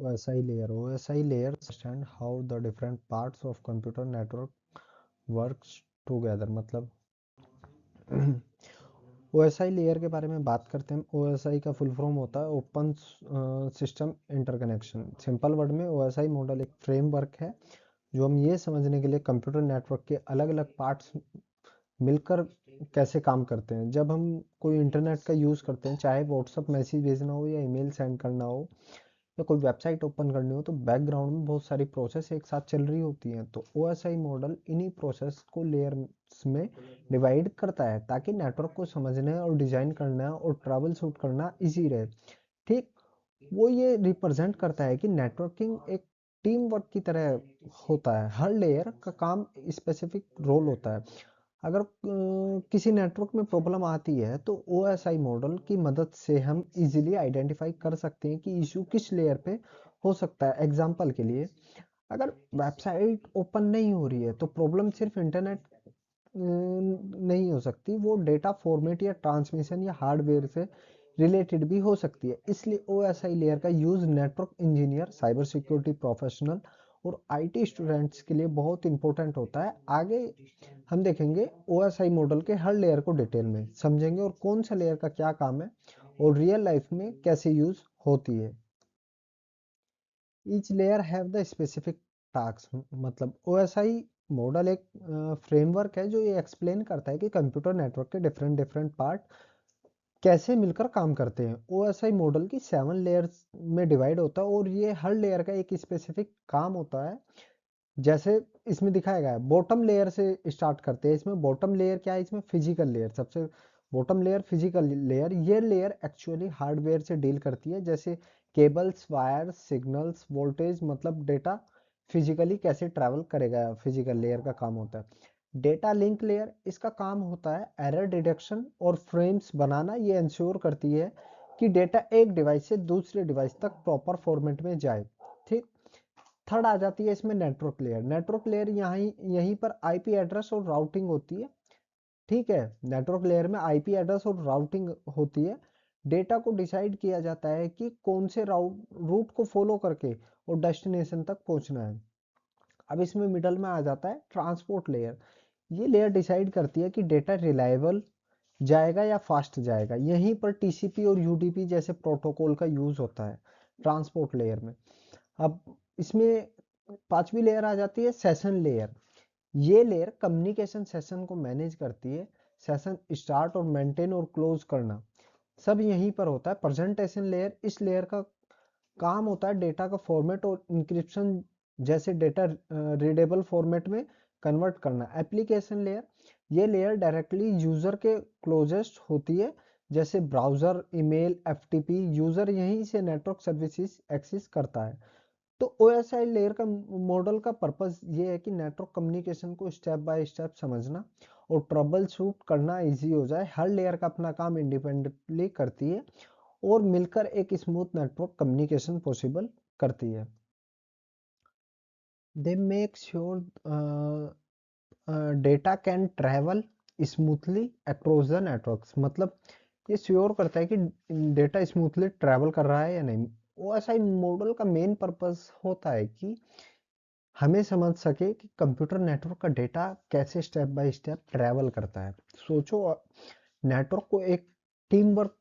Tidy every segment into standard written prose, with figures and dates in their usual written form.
OSI layer. OSI layer understand how the different parts of computer network works together. मतलब OSI layer के बारे में बात करते हैं। OSI का फुल फॉर्म होता है open system interconnection. Simple word में OSI मॉडल एक फ्रेमवर्क है जो हम ये समझने के लिए कंप्यूटर नेटवर्क के अलग अलग पार्ट्स मिलकर कैसे काम करते हैं। जब हम कोई इंटरनेट का यूज़ करते हैं, चाहे व्हाट्सअप मैसेज भेजना हो या ईमेल सेंड करना हो या कोई वेबसाइट ओपन करनी हो, तो बैकग्राउंड में बहुत सारी प्रोसेस एक साथ चल रही होती हैं। तो OSI मॉडल इन्हीं प्रोसेस को लेयर्स में डिवाइड करता है ताकि नेटवर्क को समझना और डिजाइन करना और ट्रैवल शूट करना इजी रहे। ठीक, वो ये रिप्रेजेंट करता है कि नेटवर्किंग एक टीम वर्क की तरह होता है। हर लेयर का काम स्पेसिफिक रोल होता है। अगर किसी नेटवर्क में प्रॉब्लम आती है तो OSI मॉडल की मदद से हम इजीली आइडेंटिफाई कर सकते हैं कि इशू किस लेयर पे हो सकता है। एग्जांपल के लिए, अगर वेबसाइट ओपन नहीं हो रही है तो प्रॉब्लम सिर्फ इंटरनेट नहीं हो सकती, वो डेटा फॉर्मेट या ट्रांसमिशन या हार्डवेयर से रिलेटेड भी हो सकती है। इसलिए OSI लेयर का use network engineer, cyber security professional और IT स्टूडेंट्स के लिए बहुत इंपॉर्टेंट होता है। आगे हम देखेंगे OSI मॉडल के हर लेयर को डिटेल में समझेंगे और कौन सा लेयर का क्या काम है और रियल लाइफ में कैसे यूज होती है। Each layer have the specific task. मतलब OSI मॉडल एक फ्रेमवर्क है जो ये एक्सप्लेन करता है कि कंप्यूटर नेटवर्क के डिफरेंट डिफरेंट पार्ट कैसे मिलकर काम करते हैं। OSI मॉडल की 7 लेयर्स में डिवाइड होता है और ये हर लेयर का एक स्पेसिफिक काम होता है। जैसे इसमें दिखाया गया है, बॉटम लेयर से स्टार्ट करते हैं। इसमें बॉटम लेयर क्या है, इसमें फिजिकल लेयर, सबसे बॉटम लेयर फिजिकल लेयर। ये लेयर एक्चुअली हार्डवेयर से डील करती है, जैसे केबल्स, वायर्स, सिग्नल्स, वोल्टेज, मतलब डेटा फिजिकली कैसे ट्रैवल करेगा, फिजिकल लेयर का काम होता है। डेटा लिंक लेयर, इसका काम होता है एरर डिटेक्शन और फ्रेम्स बनाना। ये इंश्योर करती है कि डेटा एक डिवाइस से दूसरे डिवाइस तक प्रॉपर फॉर्मेट में जाए। ठीक, थर्ड आ जाती है इसमें नेटवर्क लेयर। नेटवर्क लेयर यहीं पर आईपी एड्रेस और राउटिंग होती है। ठीक है, नेटवर्क लेयर में आईपी एड्रेस और राउटिंग होती है। डेटा को डिसाइड किया जाता है कि कौन से रूट को फॉलो करके और डेस्टिनेशन तक पहुंचना है। अब इसमें मिडल में आ जाता है ट्रांसपोर्ट लेयर। ये लेयर डिसाइड करती है कि डेटा रिलायबल जाएगा या फास्ट जाएगा। यहीं पर टीसीपी और यूडीपी जैसे प्रोटोकॉल का यूज होता है ट्रांसपोर्ट लेयर में। अब इसमें पांचवी लेयर आ जाती है सेशन लेयर। ये लेयर कम्युनिकेशन सेशन को मैनेज करती है। सेशन स्टार्ट और मेंटेन और क्लोज करना सब यहीं पर होता है। प्रेजेंटेशन लेयर, इस लेयर का काम होता है डेटा का फॉर्मेट और इंक्रिप्शन जैसे डेटा रीडेबल फॉर्मेट में कन्वर्ट करना। एप्लीकेशन लेयर, ये लेयर डायरेक्टली यूजर के क्लोजेस्ट होती है, जैसे ब्राउजर, ईमेल, एफटीपी। यूजर यहीं से नेटवर्क सर्विसेज एक्सेस करता है। तो OSI लेयर का मॉडल का पर्पस ये है कि नेटवर्क कम्युनिकेशन को स्टेप बाय स्टेप समझना और ट्रबल शूट करना इजी हो जाए। हर लेयर का अपना काम इंडिपेंडेंटली करती है और मिलकर एक स्मूथ नेटवर्क कम्युनिकेशन पॉसिबल करती है। They make sure data can travel smoothly across the networks. मतलब ये श्योर करता है कि डेटा स्मूथली ट्रैवल कर रहा है या नहीं। OSI मॉडल का मेन पर्पस होता है कि हमें समझ सके कि कंप्यूटर नेटवर्क का डेटा कैसे स्टेप बाय स्टेप ट्रैवल करता है। सोचो, नेटवर्क को एक टीम वर्क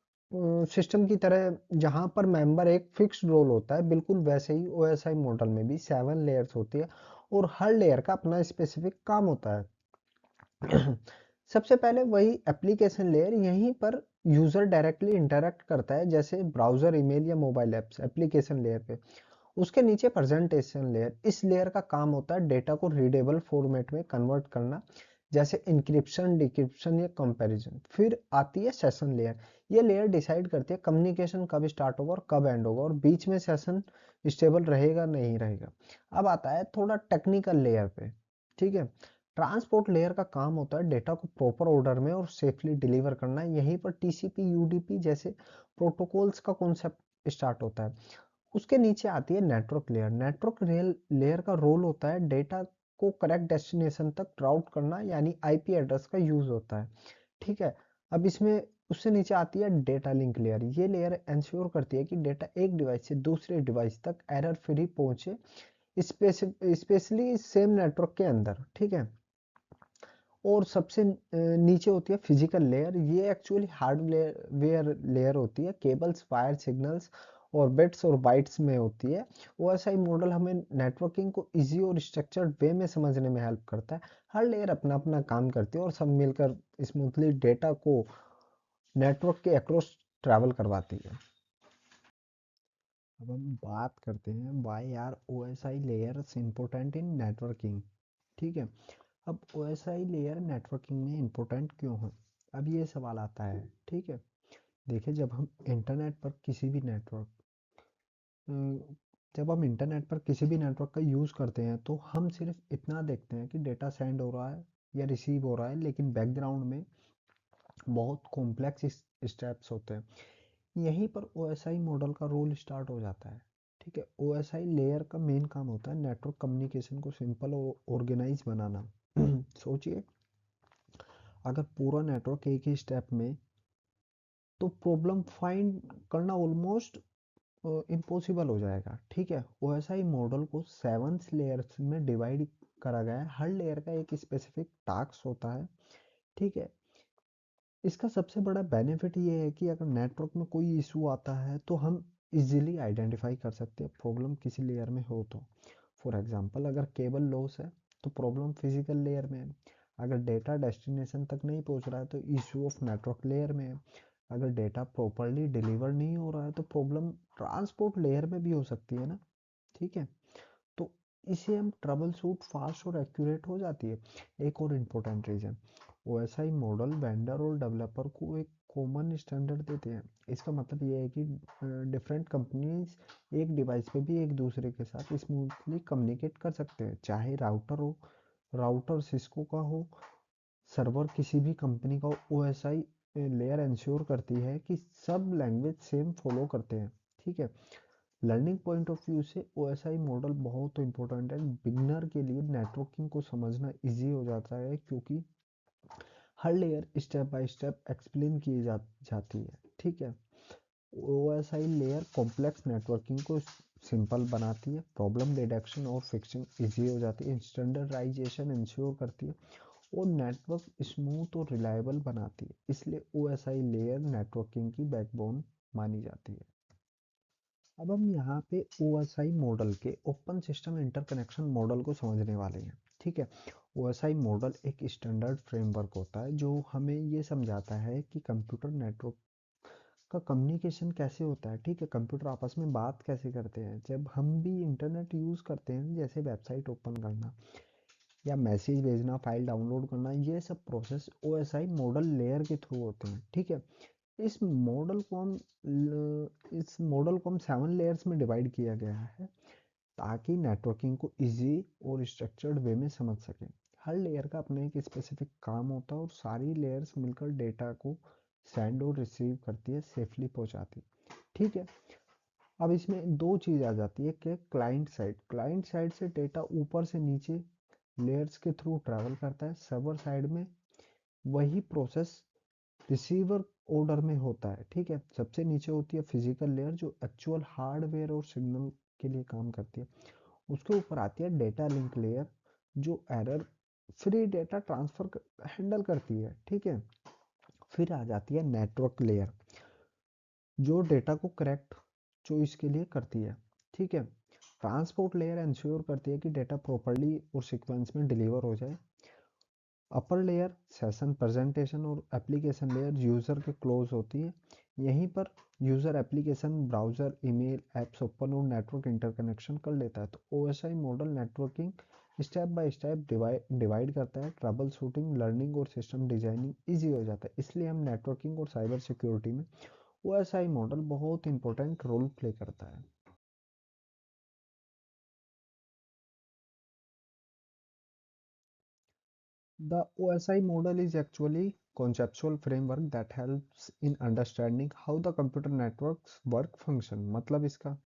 सिस्टम की तरह, जहां पर मेंबर एक फिक्स्ड रोल होता है, बिल्कुल वैसे ही OSI मॉडल में भी 7 लेयर्स होती है और हर लेयर का अपना स्पेसिफिक काम होता है। सबसे पहले वही एप्लीकेशन लेयर, यहीं पर यूजर डायरेक्टली इंटरेक्ट करता है, जैसे ब्राउजर, ईमेल या मोबाइल ऐप्स एप्लीकेशन लेयर पे। उसके नीचे प्रेजेंटेशन लेयर, इस लेयर का काम होता है डेटा को रीडेबल फॉर्मेट में कन्वर्ट करना, जैसे इंक्रिप्शन, डिक्रिप्शन या कंपैरिजन। फिर आती है सेशन लेयर। ये लेयर डिसाइड करती है कम्युनिकेशन कब स्टार्ट होगा और कब एंड होगा और बीच में सेशन स्टेबल रहेगा नहीं रहेगा। अब आता है थोड़ा टेक्निकल लेयर पे। ठीक है, ट्रांसपोर्ट लेयर का काम होता है डेटा को प्रॉपर ऑर्डर में और सेफली डिलीवर करना। यहीं पर टीसीपी, यूडीपी जैसे प्रोटोकॉल्स का कॉन्सेप्ट स्टार्ट होता है। उसके नीचे आती है नेटवर्क लेयर। नेटवर्क लेयर का रोल होता है डेटा को करेक्ट डेस्टिनेशन तक राउट करना, यानी आईपी एड्रेस का यूज होता है। ठीक है, अब इसमें उससे नीचे आती है डेटा लिंक लेयर। ये लेयर इंश्योर करती है कि डेटा एक डिवाइस से दूसरे डिवाइस तक एरर फ्री पहुंचे, स्पेशली सेम नेटवर्क के अंदर, ठीक है। और सबसे नीचे होती है फिजिकल लेयर। ये एक्चुअली हार्डवेयर लेयर होती है, केबल्स, वायर, सिग्नल्स और बिट्स और बाइट्स में होती है। ओएसआई मॉडल हमें नेटवर्किंग को इजी और स्ट्रक्चर्ड वे में समझने में हेल्प करता है। हर लेयर अपना अपना काम करती है और सब मिलकर स्मूथली डेटा को नेटवर्क के अक्रॉस ट्रैवल करवाती है। अब हम बात करते हैं why are OSI layers important in networking, ठीक है। अब ओएसआई लेयर नेटवर्किंग में इंपॉर्टेंट क्यों है, अब ये सवाल आता है, ठीक है। देखिए, जब हम इंटरनेट पर किसी भी नेटवर्क का यूज़ करते हैं तो हम सिर्फ इतना देखते हैं कि डेटा सेंड हो रहा है या रिसीव हो रहा है, लेकिन बैकग्राउंड में बहुत कॉम्प्लेक्स स्टेप्स होते हैं। यहीं पर ओएसआई मॉडल का रोल स्टार्ट हो जाता है, ठीक है। ओएसआई लेयर का मेन काम होता है नेटवर्क कम्युनिकेशन को सिंपल और ऑर्गेनाइज बनाना। सोचिए, अगर पूरा नेटवर्क एक ही स्टेप में, तो प्रॉब्लम फाइंड करना ऑलमोस्ट इम्पॉसिबल हो जाएगा, ठीक है। ओएसआई मॉडल को 7 लेयर्स में डिवाइड करा गया है। हर लेयर का एक स्पेसिफिक टास्क होता है, ठीक है। इसका सबसे बड़ा बेनिफिट ये है कि अगर नेटवर्क में कोई इशू आता है तो हम इजीली आइडेंटिफाई कर सकते हैं प्रॉब्लम किसी लेयर में हो तो। फॉर एग्जांपल, अगर केबल लॉस है तो प्रॉब्लम फिजिकल लेयर में है। अगर डेटा डेस्टिनेशन तक नहीं पहुंच रहा है तो इशू ऑफ नेटवर्क लेयर में है। अगर डेटा प्रॉपरली डिलीवर नहीं हो रहा है तो प्रॉब्लम ट्रांसपोर्ट लेयर में भी हो सकती है ना, ठीक है। तो इसे हम ट्रबल शूट फास्ट और एक्यूरेट हो जाती है। एक और important reason, OSI model vendor और डेवलपर को एक कॉमन स्टैंडर्ड देते हैं। इसका मतलब ये है कि डिफरेंट कंपनीज एक डिवाइस पे भी एक दूसरे के साथ स्मूथली कम्युनिकेट कर सकते हैं, चाहे राउटर सिस्को का हो, सर्वर किसी भी कंपनी का। ओएसआई लेयर इंश्योर करती है कि सब लैंग्वेज सेम फॉलो करते हैं, ठीक है। लर्निंग पॉइंट ऑफ व्यू से ओएसआई मॉडल बहुत इंपॉर्टेंट है। बिगनर के लिए नेटवर्किंग को समझना इजी हो जाता है, क्योंकि हर layer step by step explain जाती है, ठीक है। ओएसआई लेयर कॉम्प्लेक्स नेटवर्किंग को सिंपल बनाती है, प्रॉब्लम डिटेक्शन और फिक्सिंग इजी हो जाती है, स्टैंडर्डाइजेशन इंश्योर करती है और नेटवर्क स्मूथ और रिलायबल बनाती है। इसलिए ओएसआई लेयर नेटवर्किंग की बैकबोन मानी जाती है। अब हम यहाँ पे ओएसआई मॉडल के ओपन सिस्टम इंटरकनेक्शन मॉडल को समझने वाले हैं, ठीक है। ओएसआई मॉडल एक स्टैंडर्ड फ्रेमवर्क होता है जो हमें ये समझाता है कि कंप्यूटर नेटवर्क का कम्युनिकेशन कैसे होता है, ठीक है। कंप्यूटर आपस में बात कैसे करते हैं। जब हम भी इंटरनेट यूज़ करते हैं, जैसे वेबसाइट ओपन करना या मैसेज भेजना, फाइल डाउनलोड करना, ये सब प्रोसेस ओएसआई मॉडल लेयर के थ्रू होते हैं, ठीक है। इस मॉडल को हम इस मॉडल को हम 7 लेयर्स में डिवाइड किया गया है, ताकि नेटवर्किंग को इजी और स्ट्रक्चर्ड वे में समझ सकें। हर लेयर का अपना एक स्पेसिफिक काम होता है और सारी लेयर्स मिलकर डेटा को सेंड और रिसीव करती है, सेफली पहुंचाती है, ठीक है। अब इसमें दो चीज़ आ जाती है कि क्लाइंट साइड से डेटा ऊपर से नीचे लेयर्स के थ्रू ट्रैवल करता है। सर्वर साइड में वही प्रोसेस रिसीवर ऑर्डर में होता है, ठीक है। सबसे नीचे होती है फिजिकल लेयर जो एक्चुअल हार्डवेयर और सिग्नल के लिए काम करती है। उसके ऊपर आती है डेटा लिंक लेयर जो error free data transfer handle करती है, ठीक है। फिर आ जाती है नेटवर्क लेयर जो डेटा को करेक्ट चॉइस के लिए करती है, ठीक है। ट्रांसपोर्ट लेयर इंश्योर करती है कि डेटा प्रॉपरली और सीक्वेंस में डिलीवर हो जाए। अपर लेयर सेशन प्रेजेंटेशन और एप्लीकेशन लेयर यूज़र के क्लोज होती है। यहीं पर user application, browser, email, apps open और नेटवर्क इंटरकनेक्शन कर लेता है। तो OSI model networking step by step divide करता है। ट्रबल शूटिंग, लर्निंग और सिस्टम डिजाइनिंग ईजी हो जाता है। इसलिए हम नेटवर्किंग और साइबर सिक्योरिटी में ओएसआई मॉडल बहुत इंपॉर्टेंट रोल प्ले करता है। The OSI model is actually conceptual framework that helps in understanding how the computer networks work function। मतलब इसका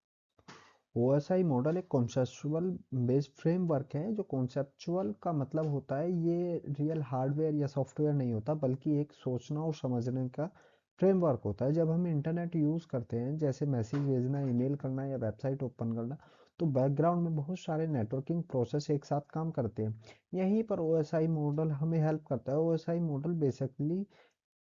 OSI मॉडल एक कॉन्सेप्चुअल बेस्ड फ्रेमवर्क है। जो कॉन्सेप्चुअल का मतलब होता है, ये रियल हार्डवेयर या सॉफ्टवेयर नहीं होता, बल्कि एक सोचना और समझने का फ्रेमवर्क होता है। जब हम इंटरनेट यूज़ करते हैं, जैसे मैसेज भेजना, ईमेल करना या वेबसाइट ओपन करना, तो बैकग्राउंड में बहुत सारे नेटवर्किंग प्रोसेस एक साथ काम करते हैं। यहीं पर ओएसआई मॉडल हमें हेल्प करता है। ओएसआई मॉडल बेसिकली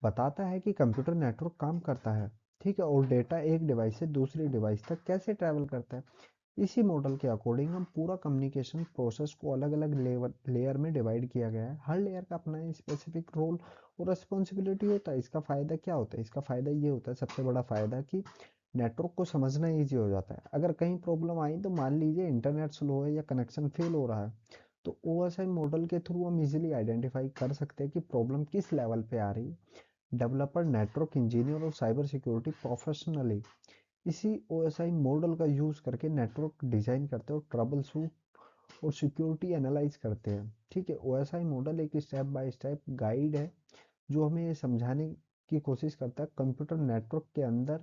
बताता है कि कंप्यूटर नेटवर्क काम करता है, ठीक है, और डेटा एक डिवाइस से दूसरी डिवाइस तक कैसे ट्रैवल करता है। इसी मॉडल के अकॉर्डिंग हम पूरा कम्युनिकेशन प्रोसेस को अलग अलग लेयर में डिवाइड किया गया है। हर लेयर का अपना स्पेसिफिक रोल और रिस्पॉन्सिबिलिटी होता है। इसका फ़ायदा क्या होता है? इसका फ़ायदा ये होता है, सबसे बड़ा फ़ायदा, कि नेटवर्क को समझना ईजी हो जाता है। अगर कहीं प्रॉब्लम आई, तो मान लीजिए इंटरनेट स्लो है या कनेक्शन फेल हो रहा है, तो ओएसआई मॉडल के थ्रू हम इजीली आइडेंटिफाई कर सकते हैं कि प्रॉब्लम किस लेवल पे आ रही है। डेवलपर, नेटवर्क इंजीनियर और साइबर सिक्योरिटी प्रोफेशनली इसी ओएसआई मॉडल का यूज़ करके नेटवर्क डिज़ाइन करते हैं और ट्रबल शूट और सिक्योरिटी एनालाइज करते हैं। ठीक है, ओएसआई मॉडल एक स्टेप बाय स्टेप गाइड है जो हमें ये समझाने की कोशिश करता है कंप्यूटर नेटवर्क के अंदर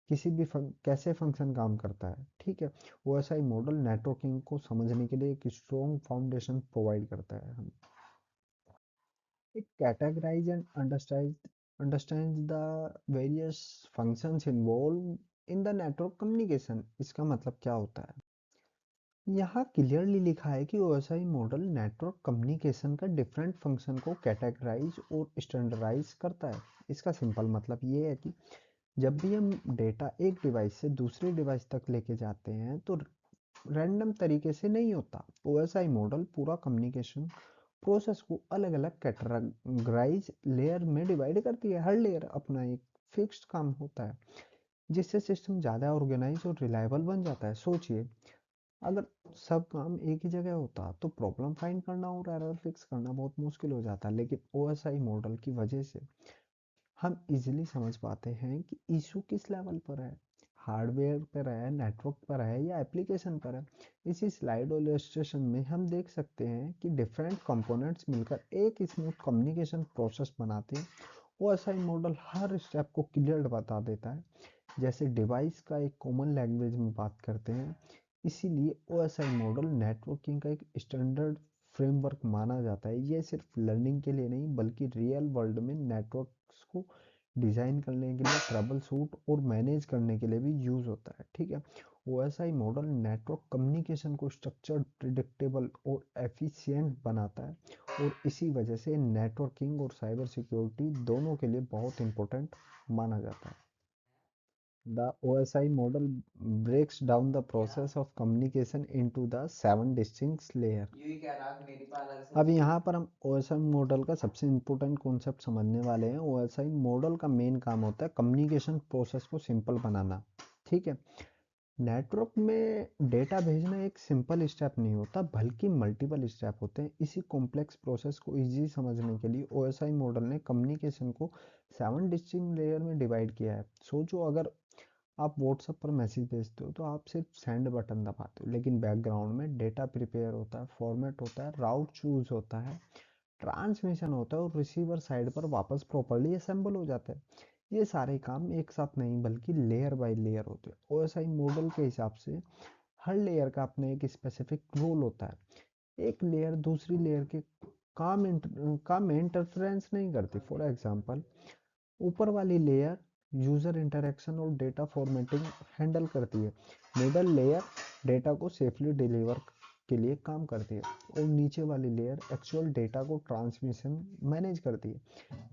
किसी भी कैसे फंक्शन काम करता है। ठीक है, ओएसआई मॉडल नेटवर्किंग को समझने के लिए एक स्ट्रॉन्ग फाउंडेशन प्रोवाइड करता है। हम It categorizes and understands the various functions involved in the network communication। इसका मतलब क्या होता है? यहाँ क्लियरली लिखा है कि ओएसआई मॉडल नेटवर्क कम्युनिकेशन का डिफरेंट फंक्शन को कैटेगराइज और स्टैंडर्डाइज करता है। इसका सिंपल मतलब ये है कि जब भी हम डेटा एक डिवाइस से दूसरी डिवाइस तक लेके जाते हैं, तो रैंडम तरीके से नहीं होता। ओएसआई मॉडल पूरा कम्युनिकेशन प्रोसेस को अलग अलग कैटेगराइज लेयर में डिवाइड करती है। हर लेयर अपना एक फिक्स्ड काम होता है, जिससे सिस्टम ज़्यादा ऑर्गेनाइज और रिलायबल बन जाता है। सोचिए, अगर सब काम एक ही जगह होता, तो प्रॉब्लम फाइंड करना और एरर फिक्स करना बहुत मुश्किल हो जाता। लेकिन ओएसआई मॉडल की वजह से हम इजीली समझ पाते हैं कि इशू किस लेवल पर है, हार्डवेयर पर है, नेटवर्क पर है या एप्लीकेशन पर है। इसी स्लाइड और इलस्ट्रेशन में हम देख सकते हैं कि डिफरेंट कंपोनेंट्स मिलकर एक स्मूथ कम्युनिकेशन प्रोसेस बनाते हैं। ओएसआई मॉडल हर स्टेप को क्लियर बता देता है, जैसे डिवाइस का एक कॉमन लैंग्वेज में बात करते हैं। इसीलिए ओएसआई मॉडल नेटवर्किंग का एक स्टैंडर्ड फ्रेमवर्क माना जाता है। ये सिर्फ लर्निंग के लिए नहीं, बल्कि रियल वर्ल्ड में नेटवर्क्स को डिज़ाइन करने के लिए, ट्रबल शूट और मैनेज करने के लिए भी यूज़ होता है। ठीक है, ओएसआई मॉडल नेटवर्क कम्युनिकेशन को स्ट्रक्चर्ड, प्रिडिक्टेबल और एफिशिएंट बनाता है, और इसी वजह से नेटवर्किंग और साइबर सिक्योरिटी दोनों के लिए बहुत इंपॉर्टेंट माना जाता है। The OSI model breaks down the process of communication into the 7 distinct layers। अब यहाँ पर हम OSI मॉडल का सबसे इम्पोर्टेंट कॉन्सेप्ट समझने वाले हैं। OSI मॉडल का मेन काम होता है कम्युनिकेशन प्रोसेस को सिंपल बनाना। ठीक है, नेटवर्क में डेटा भेजना एक सिंपल स्टेप नहीं होता, बल्कि मल्टीपल स्टेप होते हैं। इसी कॉम्प्लेक्स प्रोसेस को इजी समझने के लिए ओएसआई मॉडल ने कम्युनिकेशन को 7 डिस्टिंक्ट लेयर में डिवाइड किया है। सोचो, अगर आप व्हाट्सएप पर मैसेज भेजते हो, तो आप सिर्फ सेंड बटन दबाते हो, लेकिन बैकग्राउंड में डेटा प्रिपेयर होता है, फॉर्मेट होता है, राउट चूज होता है, ट्रांसमिशन होता है, और रिसीवर साइड पर वापस प्रॉपर्ली असेंबल हो जाता है। ये सारे काम एक साथ नहीं, बल्कि लेयर बाय लेयर होते हैं। ओएसआई मॉडल के हिसाब से हर लेयर का अपना एक स्पेसिफिक रोल होता है। एक लेयर दूसरी लेयर के काम में इंटरफेरेंस नहीं करती। फॉर एग्जांपल, ऊपर वाली लेयर यूजर इंटरेक्शन और डेटा फॉर्मेटिंग हैंडल करती है, मिडल लेयर डेटा को सेफली डिलीवर के लिए काम करती है, और नीचे वाली लेयर एक्चुअल डेटा को ट्रांसमिशन मैनेज करती है।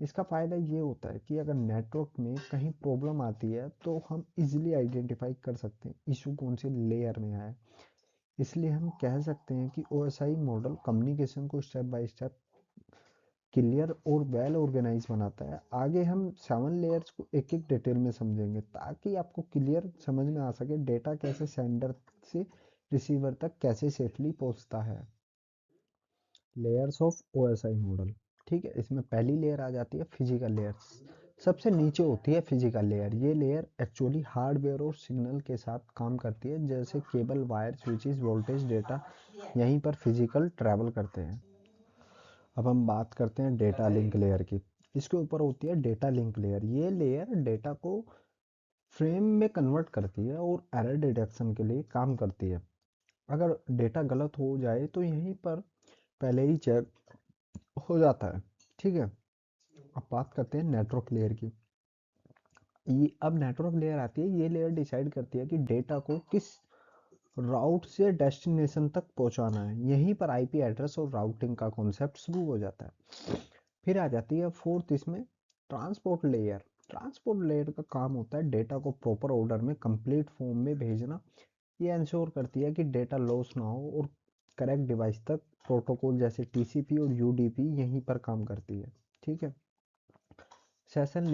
इसका फ़ायदा ये होता है कि अगर नेटवर्क में कहीं प्रॉब्लम आती है, तो हम इजीली आइडेंटिफाई कर सकते हैं इशू कौन सी लेयर में है। इसलिए हम कह सकते हैं कि ओएसआई मॉडल कम्युनिकेशन को स्टेप बाय स्टेप क्लियर और वेल ऑर्गेनाइज बनाता है। आगे हम 7 लेयर्स को एक एक डिटेल में समझेंगे, ताकि आपको क्लियर समझ में आ सके डेटा कैसे सेंडर से रिसीवर तक कैसे सेफली पहुंचता है। Layers of OSI model. ठीक है, इसमें पहली लेयर आ जाती है फिजिकल लेयर। सबसे नीचे होती है फिजिकल लेयर। ये लेयर एक्चुअली हार्डवेयर और सिग्नल के साथ काम करती है, जैसे cable, wire, switches, voltage, data यहीं पर फिजिकल ट्रैवल करते हैं। अब हम बात करते हैं डेटा लिंक लेयर की। इसके ऊपर होती है डेटा लिंक लेयर। ये लेयर डेटा को फ्रेम में कन्वर्ट करती है और एरर डिटेक्शन के लिए काम करती है। अगर डेटा गलत हो जाए, तो यहीं पर पहले ही चेक हो जाता है। ठीक है, अब बात करते हैं नेटवर्क लेयर की। ये अब नेटवर्क लेयर आती है, ये लेयर डिसाइड करती है कि डेटा को किस राउट से डेस्टिनेशन तक पहुंचाना है। यहीं पर आईपी एड्रेस और राउटिंग का कॉन्सेप्ट शुरू हो जाता है। फिर आ जाती है फोर्थ इसमें ट्रांसपोर्ट लेयर। ट्रांसपोर्ट लेयर का काम होता है डेटा को प्रॉपर ऑर्डर में कंप्लीट फॉर्म में भेजना। ये इंश्योर करती है कि डेटा लॉस ना हो और करेक्ट डिवाइस तक। प्रोटोकॉल जैसे टीसीपी और यूडीपी यहीं पर काम करती है। ठीक है। सेशन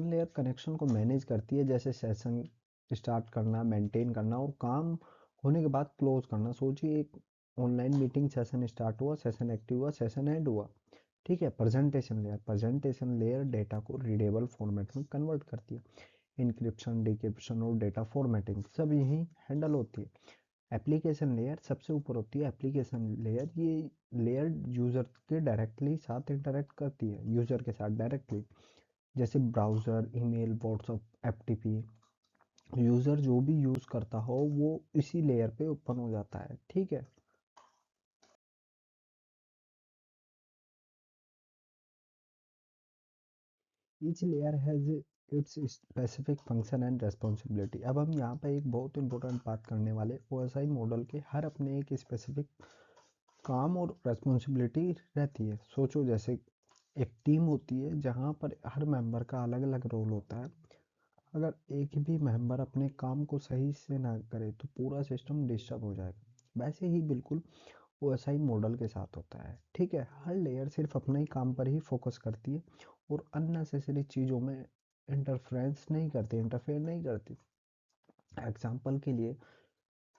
लेयर कनेक्शन को मैनेज करती है, जैसे सेशन स्टार्ट करना, मेंटेन करना और काम होने के बाद क्लोज करना। सोचिए एक ऑनलाइन मीटिंग, सेशन स्टार्ट हुआ, सेशन एक्टिव हुआ, सेशन एंड हुआ। ठीक है। प्रेजेंटेशन लेयर डेटा को रीडेबल फॉर्मेट में कन्वर्ट करती है। इंक्रिप्शन, डिक्रिप्शन और डेटा फॉर्मेटिंग सब यही हैंडल होती है। एप्लीकेशन लेयर सबसे ऊपर होती है। एप्लीकेशन लेयर ये लेयर यूजर के डायरेक्टली साथ इंटरेक्ट करती है, यूजर के साथ डायरेक्टली, जैसे browser, email, WhatsApp, FTP. User जो भी यूज़ करता हो वो इसी लेयर पे ओपन हो जाता है। ठीक है। Each layer has its specific function and responsibility. अब हम यहाँ पे एक बहुत इंपॉर्टेंट बात करने वाले, ओएसआई मॉडल के हर अपने एक स्पेसिफिक काम और रेस्पॉन्सिबिलिटी रहती है। सोचो जैसे एक टीम होती है जहाँ पर हर मेंबर का अलग अलग रोल होता है। अगर एक भी मेंबर अपने काम को सही से ना करे तो पूरा सिस्टम डिस्टर्ब हो जाएगा। वैसे ही बिल्कुल ओएसआई मॉडल के साथ होता है। ठीक है। हर लेयर सिर्फ अपने ही काम पर ही फोकस करती है और अननेसेसरी चीज़ों में इंटरफेयर नहीं करती। एग्जाम्पल के लिए,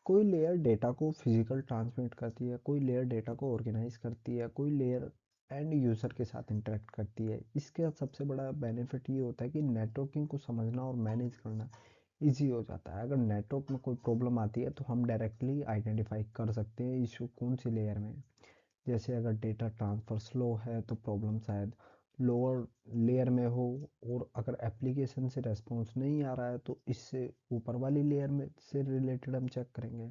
कोई लेयर डेटा को फिजिकल ट्रांसमिट करती है, कोई लेयर डेटा को ऑर्गेनाइज करती है, कोई लेयर एंड यूज़र के साथ इंटरेक्ट करती है। इसका सबसे बड़ा बेनिफिट ये होता है कि नेटवर्किंग को समझना और मैनेज करना इजी हो जाता है। अगर नेटवर्क में कोई प्रॉब्लम आती है तो हम डायरेक्टली आइडेंटिफाई कर सकते हैं इशू कौन सी लेयर में है। जैसे अगर डेटा ट्रांसफ़र स्लो है तो प्रॉब्लम शायद लोअर लेयर में हो, और अगर एप्लीकेशन से रेस्पॉन्स नहीं आ रहा है तो इससे ऊपर वाली लेयर में से रिलेटेड हम चेक करेंगे।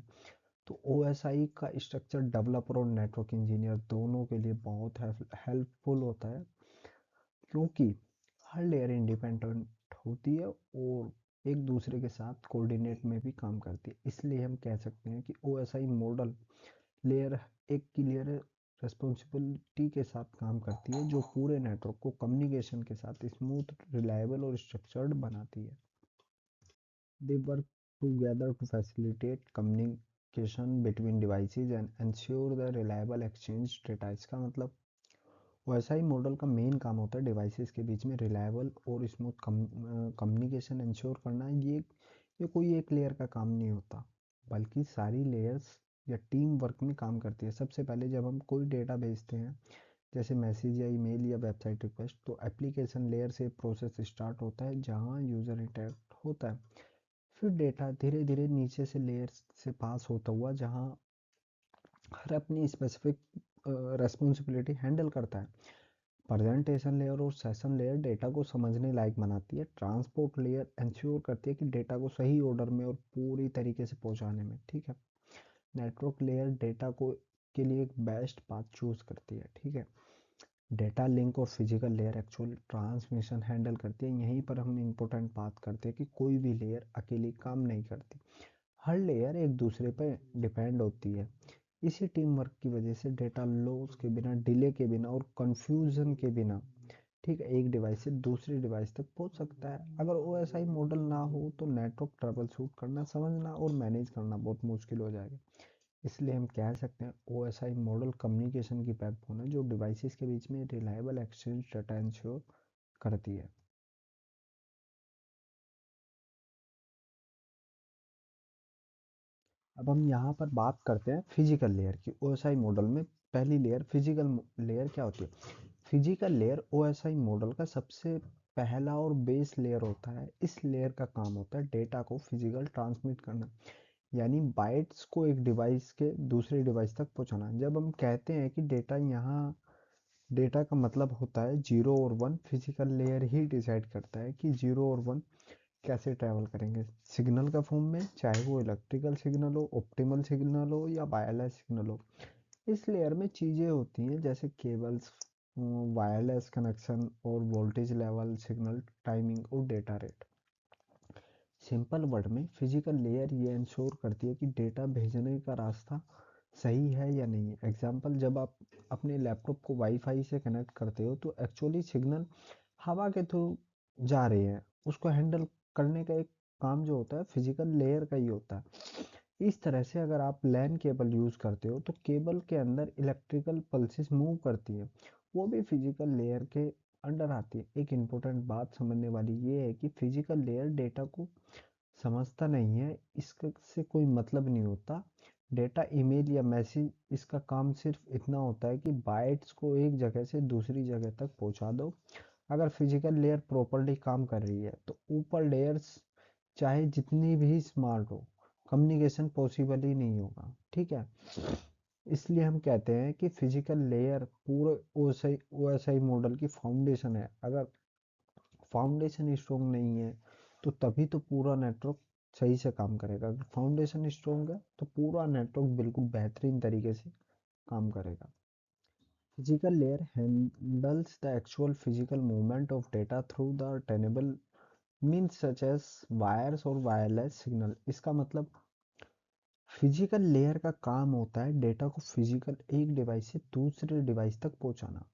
तो ओएसआई का स्ट्रक्चर डेवलपर और नेटवर्क इंजीनियर दोनों के लिए बहुत हेल्पफुल होता है, क्योंकि हर लेयर इंडिपेंडेंट होती है और एक दूसरे के साथ कोऑर्डिनेट में भी काम करती है। इसलिए हम कह सकते हैं कि ओएसआई मॉडल लेयर एक क्लियर रिस्पॉन्सिबिलिटी के साथ काम करती है, जो पूरे नेटवर्क को कम्युनिकेशन के साथ स्मूथ, रिलायबल और स्ट्रक्चर्ड बनाती है। They work together to facilitate communication between devices and ensure the reliable exchange data. इसका मतलब वाईफाई मॉडल का मेन काम होता है डिवाइसेस के बीच में रिलायबल और स्मूथ कम्युनिकेशन इंश्योर करना। ये कोई एक लेयर का काम नहीं होता, बल्कि सारी लेयर्स या टीम वर्क में काम करती है। सबसे पहले जब हम कोई डेटा भेजते हैं, जैसे मैसेज या ईमेल या वेबसाइट रिक्वेस्ट, तो एप्लीकेशन लेयर से प्रोसेस स्टार्ट होता है जहां यूज़र इंटरेक्ट होता है। फिर डेटा धीरे धीरे नीचे से लेयर से पास होता हुआ जहां हर अपनी स्पेसिफिक रेस्पॉन्सिबिलिटी हैंडल करता है। प्रेजेंटेशन लेयर और सेशन लेयर डेटा को समझने लायक बनाती है। ट्रांसपोर्ट लेयर इंश्योर करती है कि डेटा को सही ऑर्डर में और पूरी तरीके से पहुंचाने में। ठीक है। नेटवर्क लेयर डेटा को के लिए एक बेस्ट पाथ चूज करती है। ठीक है। डेटा लिंक और physical layer actual transmission handle करती है। यहीं पर हम इम्पोर्टेंट बात करते हैं कि कोई भी लेयर अकेली काम नहीं करती, हर लेयर एक दूसरे पर डिपेंड होती है। इसी टीम वर्क की वजह से डेटा लॉस के बिना, डिले के बिना और कंफ्यूजन के बिना, ठीक है, एक डिवाइस से दूसरी डिवाइस तक पहुंच सकता है। अगर ओएसआई मॉडल ना हो तो नेटवर्क ट्रबल शूट करना, समझना और मैनेज करना बहुत मुश्किल हो जाएगा। इसलिए हम कह सकते हैं ओएसआई मॉडल कम्युनिकेशन की बैकबोन है, जो डिवाइसेस के बीच में रिलायबल एक्सचेंज डाटा इंश्योर करती है। अब हम यहाँ पर बात करते हैं फिजिकल लेयर की। ओएसआई मॉडल में पहली लेयर फिजिकल लेयर क्या होती है? फिजिकल लेयर ओएसआई मॉडल का सबसे पहला और बेस लेयर होता है। इस लेयर का काम होता है डेटा को फिजिकल ट्रांसमिट करना, यानी बाइट्स को एक डिवाइस के दूसरे डिवाइस तक पहुंचाना। जब हम कहते हैं कि डेटा, यहाँ डेटा का मतलब होता है जीरो और वन। फिजिकल लेयर ही डिसाइड करता है कि जीरो और वन कैसे ट्रैवल करेंगे सिग्नल का फॉर्म में, चाहे वो इलेक्ट्रिकल सिग्नल हो, ऑप्टिमल सिग्नल हो या वायरलेस सिग्नल हो। इस लेयर में चीज़ें होती हैं जैसे केबल्स, वायरलेस कनेक्शन और वोल्टेज लेवल, सिग्नल टाइमिंग और डेटा रेट। सिंपल वर्ड में फिजिकल लेयर ये इंश्योर करती है कि डेटा भेजने का रास्ता सही है या नहीं है। एग्जाम्पल, जब आप अपने लैपटॉप को वाईफाई से कनेक्ट करते हो तो एक्चुअली सिग्नल हवा के थ्रू जा रहे हैं। उसको हैंडल करने का एक काम जो होता है फिजिकल लेयर का ही होता है। इस तरह से अगर आप लैन केबल यूज़ करते हो तो केबल के अंदर इलेक्ट्रिकल पल्सेस मूव करती है, वो भी फिजिकल लेयर के अंडर आती है। एक इम्पोर्टेंट बात समझने वाली ये है कि फिजिकल लेयर डेटा को समझता नहीं है, इससे कोई मतलब नहीं होता। डेटा, ईमेल या मैसेज, इसका काम सिर्फ इतना होता है कि बाइट्स को एक जगह से दूसरी जगह तक पहुंचा दो। अगर फिजिकल लेयर प्रॉपरली काम कर रही है तो ऊपर लेयर्स चाहे जितनी भी स्मार्ट हो, कम्युनिकेशन पॉसिबल ही नहीं होगा। ठीक है, इसलिए हम कहते हैं कि फिजिकल लेयर पूरे ओएसआई मॉडल की फाउंडेशन है। अगर फाउंडेशन स्ट्रोंग नहीं है तो तभी तो पूरा नेटवर्क सही से काम करेगा। अगर फाउंडेशन स्ट्रोंग है तो पूरा नेटवर्क बिल्कुल बेहतरीन तरीके से काम करेगा। Physical layer handles the actual physical movement of data through the tenable means such as wires और wireless signal। इसका मतलब फिजिकल लेयर का काम होता है डेटा को फिजिकल एक डिवाइस से दूसरे डिवाइस तक पहुंचाना।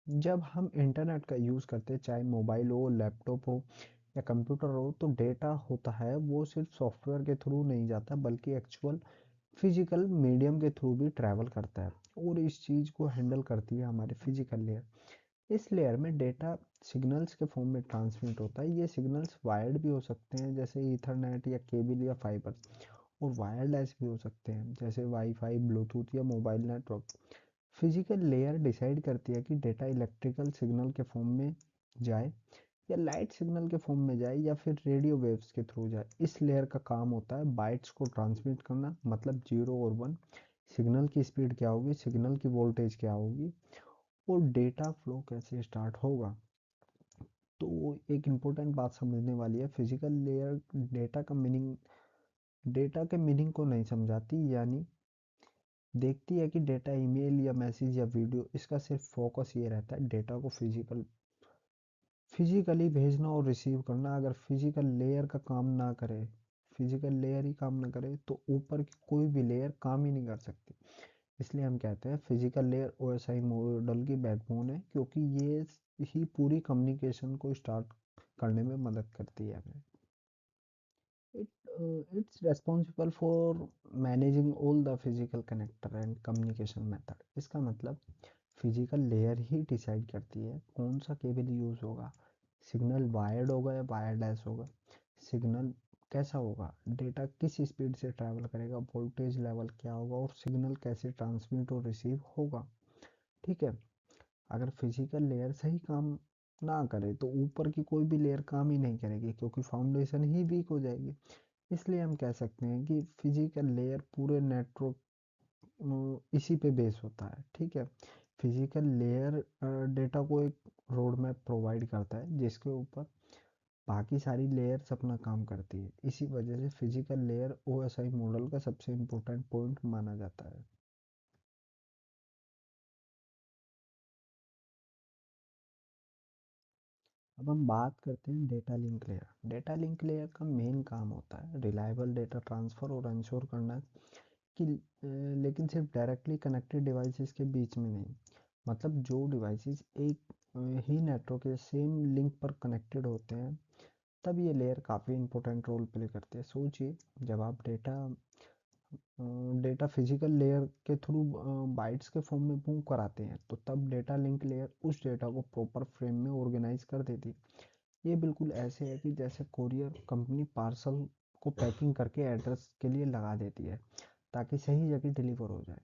जब हम इंटरनेट का यूज़ करते हैं, चाहे मोबाइल हो, लैपटॉप हो या कंप्यूटर हो, तो डेटा होता है वो सिर्फ सॉफ्टवेयर के थ्रू नहीं जाता बल्कि एक्चुअल फिजिकल मीडियम के थ्रू भी ट्रैवल करता है। और इस चीज़ को हैंडल करती है हमारी फिजिकल लेयर। इस लेयर में डेटा सिग्नल्स के फॉर्म में ट्रांसमिट होता है। ये सिग्नल्स वायर्ड भी हो सकते हैं जैसे ईथरनेट या केबल या फाइबर, और वायरलेस भी हो सकते हैं जैसे वाईफाई, ब्लूटूथ या mobile network. Physical layer decide करती है कि डेटा इलेक्ट्रिकल सिग्नल के फॉर्म में जाए या लाइट सिग्नल के फॉर्म में जाए या फिर रेडियो वेव्स के थ्रू जाए। इस लेयर का काम होता है बाइट्स को ट्रांसमिट करना, मतलब 0 और 1। सिग्नल की स्पीड क्या होगी, सिग्नल की वोल्टेज क्या होगी, और डेटा फ्लो कैसे स्टार्ट होगा। तो एक इम्पोर्टेंट बात समझने वाली है, फिजिकल लेयर डेटा के मीनिंग को नहीं समझाती, यानी देखती है कि डेटा, ईमेल या मैसेज या वीडियो, इसका सिर्फ फोकस ये रहता है डेटा को फिजिकली भेजना और रिसीव करना। अगर फिजिकल लेयर ही काम ना करे तो ऊपर की कोई भी लेयर काम ही नहीं कर सकती। इसलिए हम कहते हैं फिजिकल लेयर ओएसआई मॉडल की बैकबोन है, क्योंकि ये ही पूरी कम्युनिकेशन को स्टार्ट करने में मदद करती है हमें। It's responsible for managing all the physical connector and communication method। इसका मतलब फिजिकल लेयर ही डिसाइड करती है कौन सा केबल यूज़ होगा, सिग्नल वायर्ड होगा या वायरलेस होगा, सिग्नल कैसा होगा, डेटा किस स्पीड से ट्रैवल करेगा, वोल्टेज लेवल क्या होगा, और सिग्नल कैसे ट्रांसमिट और रिसीव होगा। ठीक है, अगर फिजिकल लेयर सही काम ना करे तो ऊपर की कोई भी लेयर काम ही नहीं करेगी, क्योंकि फाउंडेशन ही वीक हो जाएगी। इसलिए हम कह सकते हैं कि फिजिकल लेयर पूरे नेटवर्क इसी पे बेस होता है। ठीक है, फिजिकल लेयर डेटा को एक रोड मैप प्रोवाइड करता है जिसके ऊपर बाकी सारी लेयर्स अपना काम करती है। इसी वजह से फिजिकल लेयर ओएसआई मॉडल का सबसे इम्पोर्टेंट पॉइंट माना जाता है। अब हम बात करते हैं data link layer. Data link layer का मेन काम होता है रिलायबल डेटा ट्रांसफ़र और इंश्योर करना कि लेकिन सिर्फ डायरेक्टली कनेक्टेड डिवाइसेस के बीच में नहीं। मतलब जो डिवाइसेस एक ही नेटवर्क या सेम लिंक पर कनेक्टेड होते हैं, तब ये लेयर काफ़ी इंपॉर्टेंट रोल प्ले करते हैं। सोचिए, जब आप डेटा फिजिकल लेयर के थ्रू बाइट्स के फॉर्म में मूव कराते हैं, तो तब डेटा लिंक लेयर उस डेटा को प्रॉपर फ्रेम में ऑर्गेनाइज कर देती है। ये बिल्कुल ऐसे है कि जैसे कोरियर कंपनी पार्सल को पैकिंग करके एड्रेस के लिए लगा देती है ताकि सही जगह डिलीवर हो जाए।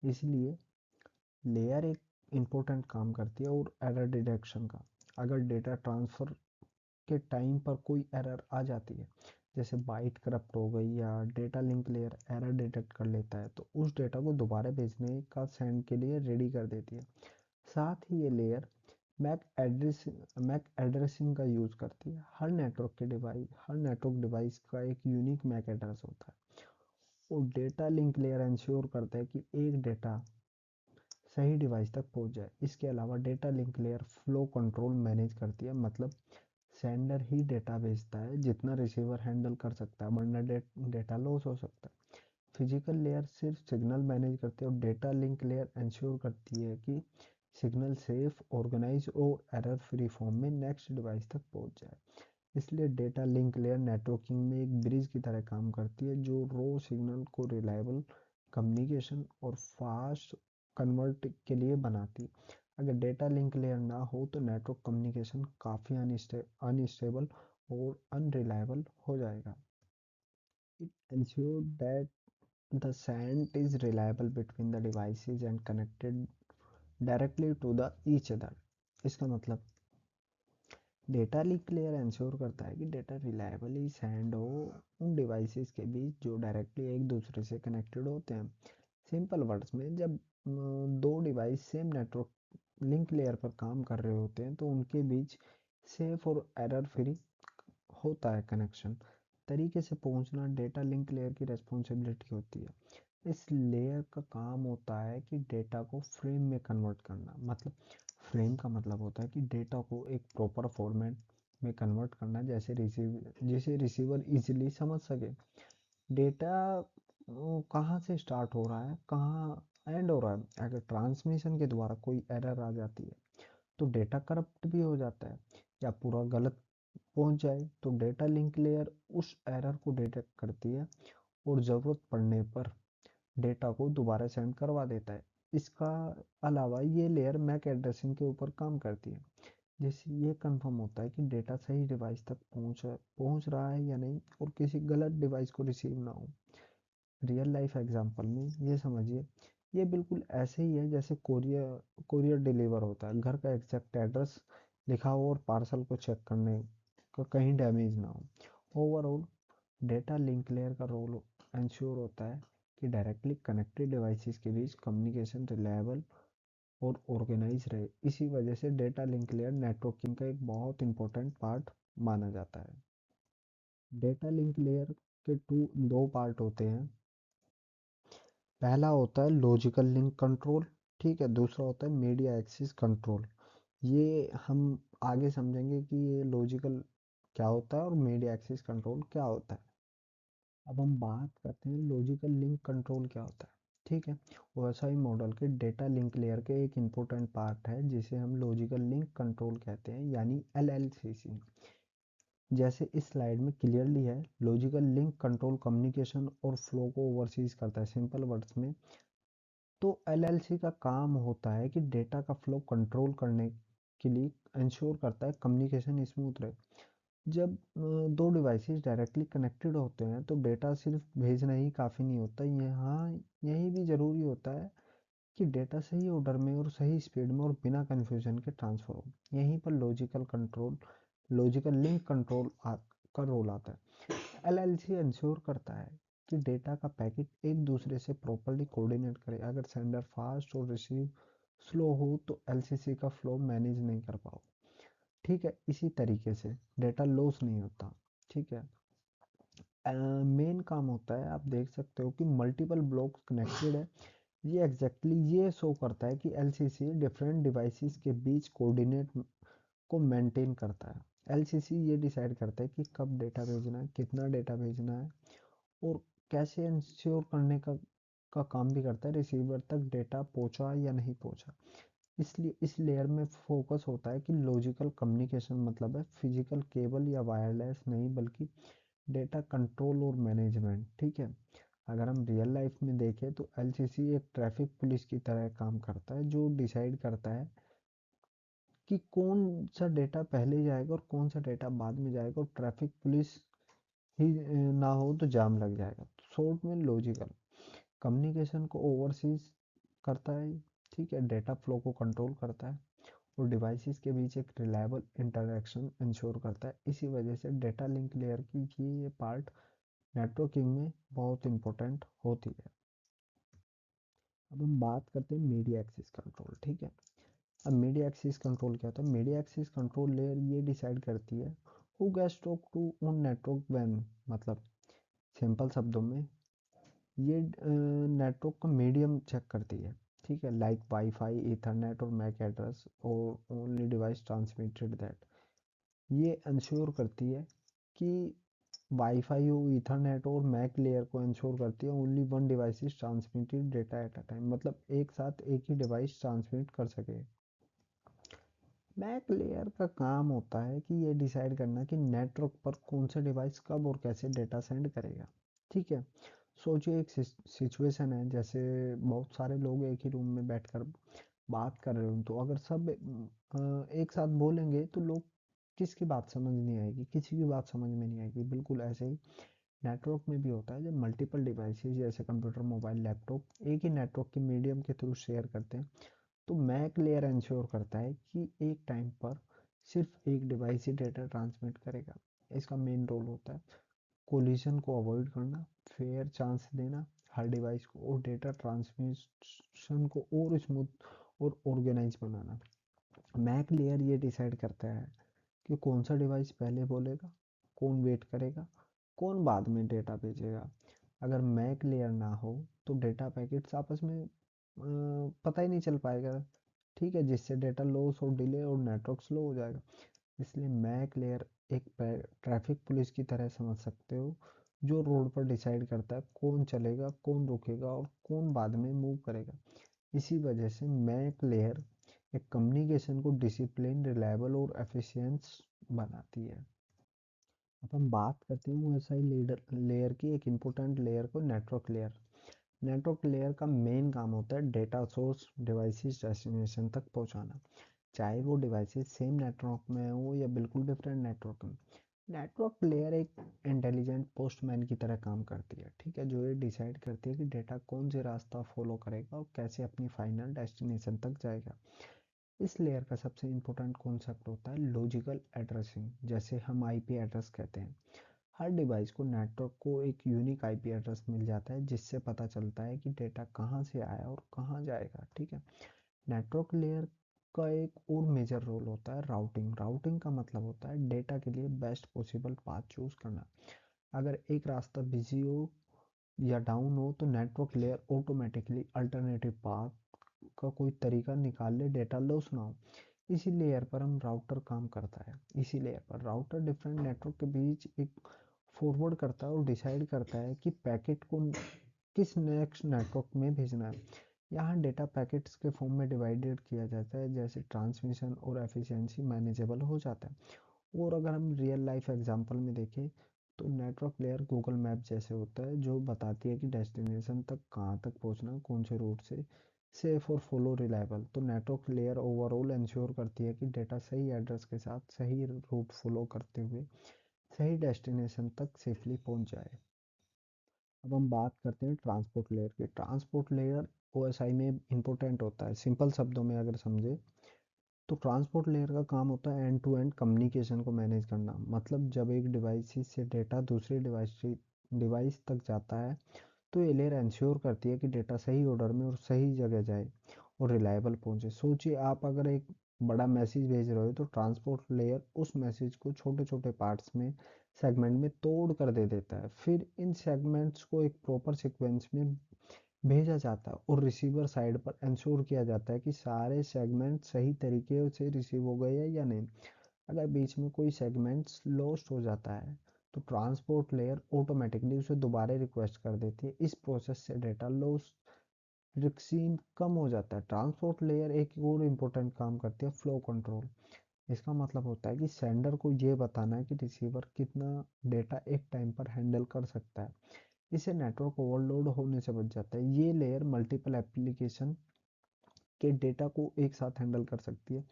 इसलिए लेयर एक इम्पोर्टेंट काम करती है। और एरर डिटेक्शन का, अगर डेटा ट्रांसफ़र के टाइम पर कोई एरर आ जाती है, जैसे बाइट करप्ट हो गई या data link layer error detect कर लेता है, तो उस डेटा को दोबारा भेजने का सेंड के लिए रेडी कर देती है। साथ ही ये लेयर मैक एड्रेसिंग का यूज़ करती है। हर नेटवर्क डिवाइस का एक यूनिक मैक एड्रेस होता है, और डेटा लिंक लेयर इंश्योर करता है कि एक डेटा सही डिवाइस तक पहुंच जाए। इसके अलावा data link layer flow control manage करती है, मतलब सेंडर ही डेटा भेजता है जितना रिसीवर हैंडल कर सकता है, वरना डेटा लॉस हो सकता है। फिजिकल लेयर सिर्फ सिग्नल मैनेज करती है और डेटा लिंक लेयर इंश्योर करती है कि सिग्नल सेफ, ऑर्गेनाइज और एरर फ्री फॉर्म में नेक्स्ट डिवाइस तक पहुंच जाए। इसलिए डेटा लिंक लेयर नेटवर्किंग में एक ब्रिज की तरह काम करती है जो रो सिग्नल को रिलायबल कम्युनिकेशन और फास्ट कन्वर्ट के लिए बनाती है। अगर डेटा लिंक लेयर ना हो तो नेटवर्क कम्युनिकेशन काफ़ी अनस्टेबल और अनरिलायबल हो जाएगा। It ensures that the send is reliable between the devices and connected directly to the each other। इसका मतलब डेटा लिंक लेयर इंश्योर करता है कि डेटा रिलायबली सेंड हो उन डिवाइसेस के बीच जो डायरेक्टली एक दूसरे से कनेक्टेड होते हैं। सिंपल वर्ड्स में, जब दो device same network link layer पर काम कर रहे होते हैं तो उनके बीच सेफ और एरर फ्री होता है कनेक्शन तरीके से पहुंचना डेटा लिंक लेयर की रिस्पॉन्सिबिलिटी होती है। इस लेयर का काम होता है कि डेटा को फ्रेम में कन्वर्ट करना। मतलब फ्रेम का मतलब होता है कि डेटा को एक प्रॉपर फॉर्मेट में कन्वर्ट करना जिसे रिसीवर इजीली समझ सके। डेटा कहाँ से स्टार्ट हो रहा है, कहाँ एंड हो रहा है। अगर ट्रांसमिशन के द्वारा कोई एरर आ जाती है तो डेटा करप्ट भी हो जाता है, या पूरा गलत पहुंच जाए तो डेटा लिंक लेयर उस एरर को डिटेक्ट करती है और ज़रूरत पड़ने पर डेटा को दोबारा सेंड करवा देता है। इसका अलावा ये लेयर मैक एड्रेसिंग के ऊपर काम करती है, जिससे ये कंफर्म होता है कि डेटा सही डिवाइस तक पहुंच रहा है या नहीं और किसी गलत डिवाइस को रिसीव ना हो। रियल लाइफ एग्जांपल में ये समझिए, ये बिल्कुल ऐसे ही है जैसे कोरियर डिलीवर होता है। घर का एग्जैक्ट एड्रेस लिखा हो और पार्सल को चेक करने का कहीं डैमेज ना हो। ओवरऑल डेटा लिंक लेयर का रोल इंश्योर होता है कि डायरेक्टली कनेक्टेड डिवाइसेस के बीच कम्युनिकेशन रिलायबल और ऑर्गेनाइज रहे। इसी वजह से डेटा लिंक लेयर नेटवर्किंग का एक बहुत इंपॉर्टेंट पार्ट माना जाता है। डेटा लिंक लेयर के दो पार्ट होते हैं। पहला होता है लॉजिकल लिंक कंट्रोल, ठीक है। दूसरा होता है मीडिया एक्सेस कंट्रोल। ये हम आगे समझेंगे कि ये लॉजिकल क्या होता है और मीडिया एक्सेस कंट्रोल क्या होता है। अब हम बात करते हैं लॉजिकल लिंक कंट्रोल क्या होता है, ठीक है। ओएसआई मॉडल के डेटा लिंक लेयर के एक इम्पोर्टेंट पार्ट है जिसे हम लॉजिकल लिंक कंट्रोल कहते हैं, यानी एलएलसीसी। जैसे इस स्लाइड में क्लियरली है, लॉजिकल लिंक कंट्रोल कम्युनिकेशन और फ्लो को ओवरसीज करता है। सिंपल वर्ड्स में, तो एलएलसी का काम होता है कि डेटा का फ्लो कंट्रोल करने के लिए इंश्योर करता है कम्युनिकेशन स्मूथ रहे। जब दो डिवाइसेस डायरेक्टली कनेक्टेड होते हैं तो डेटा सिर्फ भेजना ही काफ़ी नहीं होता। यहाँ यही भी ज़रूरी होता है कि डेटा सही ऑर्डर में और सही स्पीड में और बिना कन्फ्यूजन के ट्रांसफ़र हो। यहीं पर लॉजिकल लिंक कंट्रोल का रोल आता है। एलएलसी इंश्योर करता है कि डेटा का पैकेट एक दूसरे से प्रॉपरली कोऑर्डिनेट करे। अगर सेंडर फास्ट और रिसीव स्लो हो तो एलसीसी का फ्लो मैनेज नहीं कर पाओ, ठीक है। इसी तरीके से डेटा लॉस नहीं होता, ठीक है। मेन काम होता है, आप देख सकते हो कि मल्टीपल ब्लॉक्स कनेक्टेड है। ये एग्जैक्टली ये शो करता है कि एलसीसी डिफरेंट डिवाइसेस के बीच कोऑर्डिनेट को मेंटेन करता है। एलसीसी ये डिसाइड करता है कि कब डेटा भेजना है, कितना डेटा भेजना है और कैसे इंश्योर करने का काम भी करता है रिसीवर तक डेटा पहुंचा या नहीं पहुंचा। इसलिए इस लेयर में फोकस होता है कि लॉजिकल कम्युनिकेशन, मतलब है फिजिकल केबल या वायरलेस नहीं, बल्कि डेटा कंट्रोल और मैनेजमेंट, ठीक है। अगर हम रियल लाइफ में देखें तो एलसीसी एक ट्रैफिक पुलिस की तरह काम करता है जो डिसाइड करता है कि कौन सा डेटा पहले जाएगा और कौन सा डेटा बाद में जाएगा, और ट्रैफिक पुलिस ही ना हो तो जाम लग जाएगा। शॉर्ट में लॉजिकल कम्युनिकेशन को ओवरसीज करता है, ठीक है। डेटा फ्लो को कंट्रोल करता है और डिवाइसेस के बीच एक रिलायबल इंटरेक्शन इंश्योर करता है। इसी वजह से डेटा लिंक लेयर की ये पार्ट नेटवर्किंग में बहुत इंपॉर्टेंट होती है। अब हम बात करते हैं मीडिया एक्सेस कंट्रोल, ठीक है। अब मीडिया एक्सेस कंट्रोल क्या होता है। मीडिया एक्सेस कंट्रोल लेयर ये डिसाइड करती है who gets talk to on network when. मतलब सिंपल शब्दों में ये नेटवर्क का मीडियम चेक करती है, ठीक है। लाइक वाईफाई, ईथरनेट और मैक एड्रेस और ओनली डिवाइस ट्रांसमिटेड दैट। ये इंश्योर करती है कि वाईफाई हो, ईथरनेट और मैक लेयर को इंश्योर करती है only one device is transmitted data at a time, मतलब एक साथ एक ही डिवाइस ट्रांसमिट कर सके। मैक लेयर का काम होता है कि ये डिसाइड करना कि नेटवर्क पर कौन सा डिवाइस कब और कैसे डेटा सेंड करेगा। ठीक है, सोचिए एक सिचुएशन है जैसे बहुत सारे लोग एक ही रूम में बैठकर बात कर रहे हो, तो अगर सब एक साथ बोलेंगे तो लोग किसकी बात समझ नहीं आएगी, किसी की बात समझ में नहीं आएगी। बिल्कुल ऐसे ही नेटवर्क में भी होता है, जब मल्टीपल डिवाइसेस जैसे कंप्यूटर, मोबाइल, लैपटॉप एक ही नेटवर्क के मीडियम के थ्रू शेयर करते हैं, तो मैक लेयर इंश्योर करता है कि एक टाइम पर सिर्फ एक डिवाइस ही डेटा ट्रांसमिट करेगा। इसका मेन रोल होता है कोलिजन को अवॉइड करना, फेयर चांस देना हर डिवाइस को, और डेटा ट्रांसमिशन को और स्मूथ और ऑर्गेनाइज बनाना। मैक लेयर ये डिसाइड करता है कि कौन सा डिवाइस पहले बोलेगा, कौन वेट करेगा, कौन बाद में डेटा भेजेगा। अगर मैक लेयर ना हो तो डेटा पैकेट्स आपस में पता ही नहीं चल पाएगा। ठीक है, जिससे डेटा लॉस और डिले और नेटवर्क स्लो हो जाएगा। इसलिए मैक लेयर एक ट्रैफिक पुलिस की तरह समझ सकते हो, जो रोड पर डिसाइड करता है कौन चलेगा, कौन रुकेगा और कौन बाद में मूव करेगा। इसी वजह से मैक लेयर एक कम्युनिकेशन को डिसिप्लिन, रिलायबल और एफिशिएंट बनाती है। अब हम बात करते हैं ऐसा ही लेयर की, एक इम्पोर्टेंट लेयर को, नेटवर्क लेयर। नेटवर्क लेयर का मेन काम होता है डेटा सोर्स डिवाइसेस डेस्टिनेशन तक पहुंचाना, चाहे वो डिवाइसेस सेम नेटवर्क में हो या बिल्कुल डिफरेंट नेटवर्क में। नेटवर्क लेयर एक इंटेलिजेंट पोस्टमैन की तरह काम करती है, ठीक है, जो ये डिसाइड करती है कि डेटा कौन से रास्ता फॉलो करेगा और कैसे अपनी फाइनल डेस्टिनेशन तक जाएगा। इस लेयर का सबसे इम्पोर्टेंट कॉन्सेप्ट होता है लॉजिकल एड्रेसिंग, जैसे हम आईपी एड्रेस कहते हैं। हर डिवाइस को नेटवर्क को एक यूनिक आईपी एड्रेस मिल जाता है, जिससे पता चलता है कि डेटा कहाँ से आया और कहाँ जाएगा। ठीक है, नेटवर्क लेयर का एक और मेजर रोल होता है राउटिंग। राउटिंग का मतलब होता है डेटा के लिए बेस्ट पॉसिबल पाथ चूज करना। अगर एक रास्ता बिजी हो या डाउन हो तो network layer automatically alternative path का कोई तरीका निकाल ले, डेटा लॉस ना हो। इसी लेयर पर हम राउटर काम करता है। इसी लेयर पर राउटर डिफरेंट नेटवर्क के बीच एक फॉरवर्ड करता है और डिसाइड करता है कि पैकेट को किस नेक्स्ट नेटवर्क में भेजना है। यहाँ डेटा पैकेट्स के फॉर्म में डिवाइडेड किया जाता है, जैसे ट्रांसमिशन और एफिशिएंसी मैनेजेबल हो जाता है। और अगर हम रियल लाइफ एग्जांपल में देखें तो नेटवर्क लेयर गूगल मैप जैसे होता है, जो बताती है कि डेस्टिनेशन तक कहाँ तक पहुँचना, कौन से रूट से सेफ और फॉलो रिलायबल। तो नेटवर्क लेयर ओवरऑल इंश्योर करती है कि डेटा सही एड्रेस के साथ सही रूट फॉलो करते हुए सही डेस्टिनेशन तक सेफली पहुंच जाए। अब हम बात करते हैं ट्रांसपोर्ट लेयर की। ट्रांसपोर्ट लेयर ओएसआई में इंपॉर्टेंट होता है। सिंपल शब्दों में अगर समझे तो ट्रांसपोर्ट लेयर का काम होता है एंड टू एंड कम्युनिकेशन को मैनेज करना। मतलब जब एक डिवाइस से डेटा दूसरे डिवाइस तक जाता है तो ये लेयर इंश्योर करती है कि डेटा सही ऑर्डर में और सही जगह जाए और रिलायबल पहुंचे। सोचिए आप अगर एक बड़ा मैसेज भेज रहे हो तो ट्रांसपोर्ट लेयर उस मैसेज को छोटे छोटे पार्ट्स में, सेगमेंट में तोड़ कर दे देता है। फिर इन सेगमेंट्स को एक प्रॉपर सीक्वेंस में भेजा जाता है और रिसीवर साइड पर इंश्योर किया जाता है कि सारे सेगमेंट सही तरीके से रिसीव हो गए हैं या नहीं। अगर बीच में कोई सेगमेंट्स लॉस्ट हो जाता है तो ट्रांसपोर्ट लेयर ऑटोमेटिकली उसे दोबारा रिक्वेस्ट कर देती है। इस प्रोसेस से डेटा लॉस रिस्क कम हो जाता है। ट्रांसपोर्ट लेयर एक और इम्पोर्टेंट काम करती है फ्लो कंट्रोल। इसका मतलब होता है कि सेंडर को ये बताना है कि रिसीवर कितना डेटा एक टाइम पर हैंडल कर सकता है। इससे नेटवर्क ओवरलोड होने से बच जाता है। ये लेयर मल्टीपल एप्लीकेशन के डेटा को एक साथ हैंडल कर सकती है।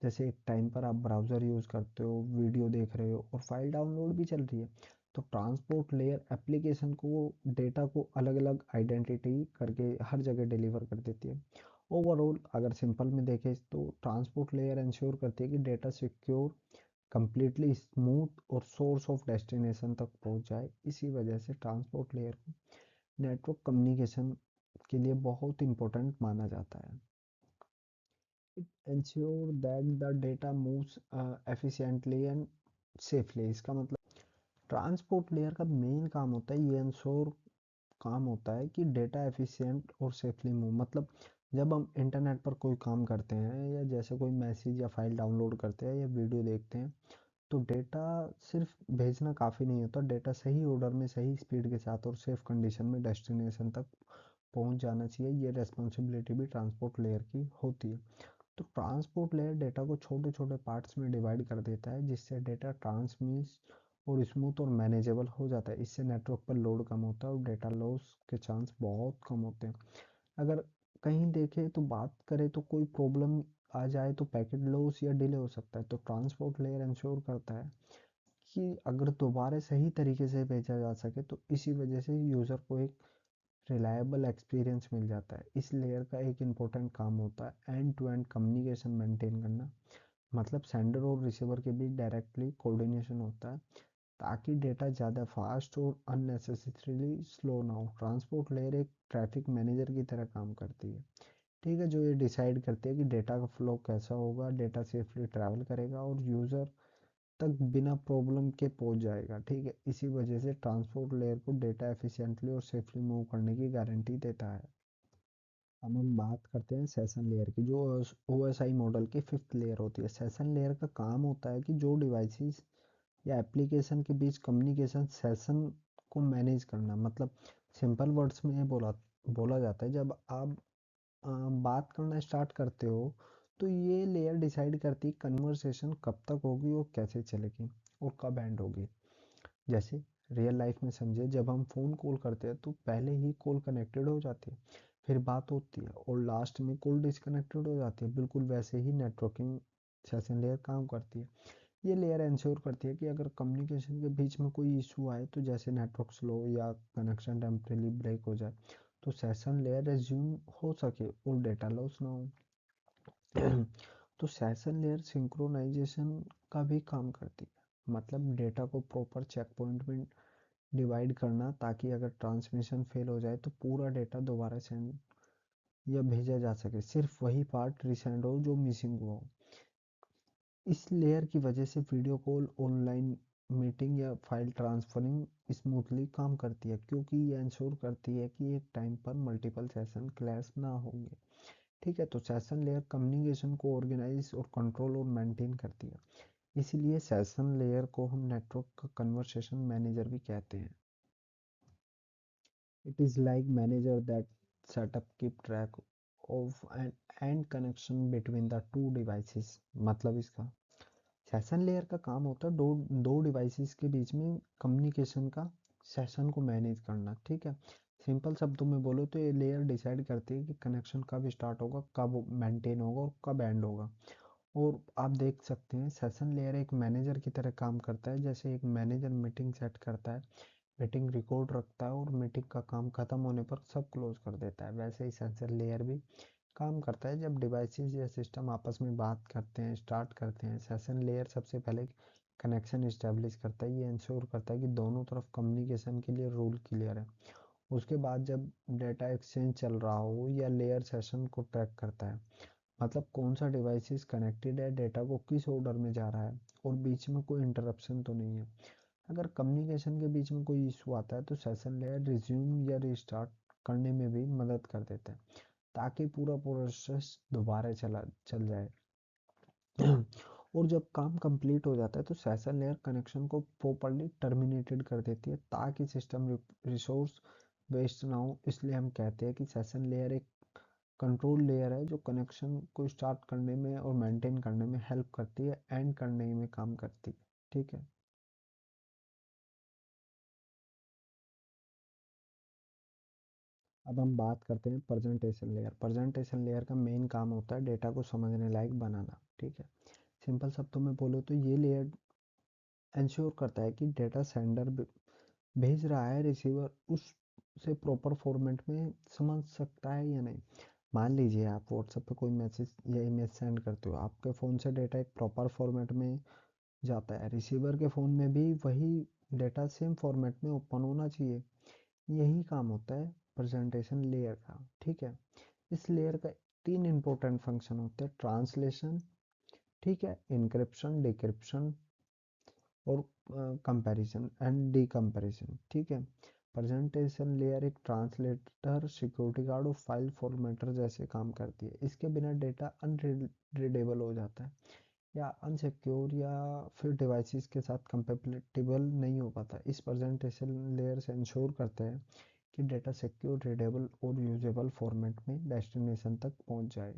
जैसे एक टाइम पर आप ब्राउज़र यूज़ करते हो, वीडियो देख रहे हो और फाइल डाउनलोड भी चल रही है, तो ट्रांसपोर्ट लेयर एप्लीकेशन को डेटा को अलग अलग आइडेंटिटी करके हर जगह डिलीवर कर देती है। ओवरऑल अगर सिंपल में देखें तो ट्रांसपोर्ट लेयर इंश्योर करती है कि डेटा सिक्योर, कंप्लीटली स्मूथ और सोर्स ऑफ डेस्टिनेशन तक पहुंच जाए। इसी वजह से ट्रांसपोर्ट लेयर को नेटवर्क कम्युनिकेशन के लिए बहुत इंपॉर्टेंट माना जाता है। ensure that the data moves efficiently and safely। इसका मतलब ट्रांसपोर्ट लेयर का मेन काम होता है ये इंश्योर काम होता है कि डेटा एफिशिएंट और सेफली मूव। मतलब जब हम इंटरनेट पर कोई काम करते हैं या जैसे कोई मैसेज या फाइल डाउनलोड करते हैं या वीडियो देखते हैं, तो डेटा सिर्फ भेजना काफ़ी नहीं होता, डेटा सही ऑर्डर में सही स्पीड के साथ और सेफ कंडीशन में डेस्टिनेशन तक पहुंच जाना चाहिए। ये रेस्पॉन्सिबिलिटी भी ट्रांसपोर्ट लेयर की होती है। तो ट्रांसपोर्ट लेयर डेटा को छोटे छोटे पार्ट्स में डिवाइड कर देता है, जिससे डेटा ट्रांसमिट और स्मूथ और मैनेजेबल हो जाता है। इससे नेटवर्क पर लोड कम होता है और डेटा लॉस के चांस बहुत कम होते हैं। अगर कहीं देखें तो बात करें तो कोई प्रॉब्लम आ जाए तो पैकेट लॉस या डिले हो सकता है। तो ट्रांसपोर्ट लेयर इंश्योर करता है कि अगर दोबारा सही तरीके से भेजा जा सके, तो इसी वजह से यूज़र को एक रिलायबल एक्सपीरियंस मिल जाता है। इस लेयर का एक इम्पोर्टेंट काम होता है end to end communication maintain करना। मतलब सेंडर और रिसीवर के बीच डायरेक्टली कोऑर्डिनेशन होता है, ताकि डेटा ज़्यादा फास्ट और अननेसेसरीली स्लो ना हो। ट्रांसपोर्ट लेयर एक ट्रैफिक मैनेजर की तरह काम करती है, ठीक है, जो ये डिसाइड करती है कि डेटा का फ्लो कैसा होगा, डेटा सेफली ट्रैवल करेगा और यूज़र तक बिना प्रॉब्लम के पहुंच जाएगा। ठीक है, इसी वजह से ट्रांसपोर्ट लेयर को डेटा एफिशिएंटली और सेफली मूव करने की गारंटी देता है। अब हम बात करते हैं सेशन लेयर की, जो OSI मॉडल की फिफ्थ लेयर होती है। सेशन लेयर का काम होता है कि जो डिवाइसेस या एप्लीकेशन के बीच कम्युनिकेशन सेशन को मैनेज करना। मतलब सिंपल वर्ड्स में ये बोला बोला जाता है, जब आप बात करना स्टार्ट करते हो तो ये लेयर डिसाइड करती है कन्वर्सेशन कब तक होगी और कैसे चलेगी और कब एंड होगी। जैसे रियल लाइफ में समझे, जब हम फ़ोन कॉल करते हैं तो पहले ही कॉल कनेक्टेड हो जाती है, फिर बात होती है और लास्ट में कॉल डिस्कनेक्टेड हो जाती है। बिल्कुल वैसे ही नेटवर्किंग सेशन लेयर काम करती है। ये लेयर इंश्योर करती है कि अगर कम्युनिकेशन के बीच में कोई इशू आए, तो जैसे नेटवर्क स्लो या कनेक्शन टेम्परेली ब्रेक हो जाए, तो सेशन लेयर रिज्यूम हो सके और डेटा लॉस ना हो। तो सेशन लेयर सिंक्रोनाइजेशन का भी काम करती है। मतलब डेटा को प्रॉपर चेक पॉइंट में डिवाइड करना, ताकि अगर ट्रांसमिशन फेल हो जाए तो पूरा डेटा दोबारा सेंड या भेजा जा सके, सिर्फ वही पार्ट रिसेंड हो जो मिसिंग हुआ हो। इस लेयर की वजह से वीडियो कॉल, ऑनलाइन मीटिंग या फाइल ट्रांसफरिंग स्मूथली काम करती है, क्योंकि ये इंश्योर करती है कि एक टाइम पर मल्टीपल सेशन क्लैश ना होंगे। ठीक है, तो सेशन लेयर कम्युनिकेशन को ऑर्गेनाइज और कंट्रोल और मेंटेन करती है। इसीलिए सेशन लेयर को हम नेटवर्क का कन्वर्सेशन मैनेजर भी कहते हैं। It is like manager that setup keep track of an end connection between the two devices. मतलब इसका सेशन लेयर का काम होता है दो दो डिवाइसेस के बीच में कम्युनिकेशन का सेशन को मैनेज करना। ठीक है, सिंपल शब्दों में बोलो तो ये लेयर डिसाइड करती है कि कनेक्शन कब स्टार्ट होगा, कब मेंटेन होगा और कब एंड होगा। और आप देख सकते हैं सेशन लेयर एक मैनेजर की तरह काम करता है। जैसे एक मैनेजर मीटिंग सेट करता है, मीटिंग रिकॉर्ड रखता है और मीटिंग का काम खत्म होने पर सब क्लोज कर देता है, वैसे ही सेंसर लेयर भी काम करता है। जब डिवाइसेस या सिस्टम आपस में बात करते हैं, स्टार्ट करते हैं, सेशन लेयर सबसे पहले कनेक्शन इस्टेब्लिश करता है। ये इंश्योर करता है कि दोनों तरफ कम्युनिकेशन के लिए रूल क्लियर है। उसके बाद जब डेटा एक्सचेंज चल रहा हो, या लेयर सेशन को ट्रैक करता है। मतलब कौन सा डिवाइसेस कनेक्टेड है, डेटा को किस ऑर्डर में जा रहा है और बीच में कोई इंटरप्शन तो नहीं है। अगर कम्युनिकेशन के बीच में कोई इशू आता है तो सेशन लेयर रिज्यूम या रिस्टार्ट करने में भी मदद कर देता है, ताकि पूरा प्रोसेस दोबारा चल जाए। और जब काम कंप्लीट हो जाता है तो सेशन लेयर कनेक्शन को प्रॉपर्ली टर्मिनेटेड कर देती है, ताकि सिस्टम रिसोर्स वेस्ट ना हो। इसलिए हम कहते हैं कि सेशन लेयर एक कंट्रोल लेयर है, जो कनेक्शन को स्टार्ट करने में और मेंटेन करने में हेल्प करती है, एंड करने में काम करती है। ठीक है, अब हम बात करते हैं प्रेजेंटेशन लेयर। प्रेजेंटेशन लेयर का मेन काम होता है डेटा को समझने लायक बनाना। ठीक है, सिंपल शब्दों में बोलो तो ये लेयर इंश्योर करता है कि डेटा सेंडर भेज रहा है, रिसीवर उससे प्रॉपर फॉर्मेट में समझ सकता है या नहीं। मान लीजिए आप व्हाट्सएप पे कोई मैसेज या इमेज सेंड करते हो, आपके फ़ोन से डेटा एक प्रॉपर फॉर्मेट में जाता है, रिसीवर के फ़ोन में भी वही डेटा सेम फॉर्मेट में ओपन होना चाहिए। यही काम होता है प्रेजेंटेशन लेयर का। ठीक है, इस लेयर का तीन इंपॉर्टेंट फंक्शन होते हैं: ट्रांसलेशन, ठीक है, इनक्रिप्शन, डिक्रिप्शन और कंपैरिजन एंड डीकंपैरिजन। ठीक है, प्रेजेंटेशन लेयर एक ट्रांसलेटर, सिक्योरिटी गार्ड और फाइल फॉर्मेटर जैसे काम करती है। इसके बिना डेटा अनरीडेबल हो जाता है। या अनसिक्योर या फिर डिवाइसेस के साथ कंपेटिबल नहीं हो पाता। इस प्रेजेंटेशन लेयर से इंश्योर करते हैं कि डेटा सिक्योर, रीडेबल और यूजेबल फॉर्मेट में डेस्टिनेशन तक पहुंच जाए।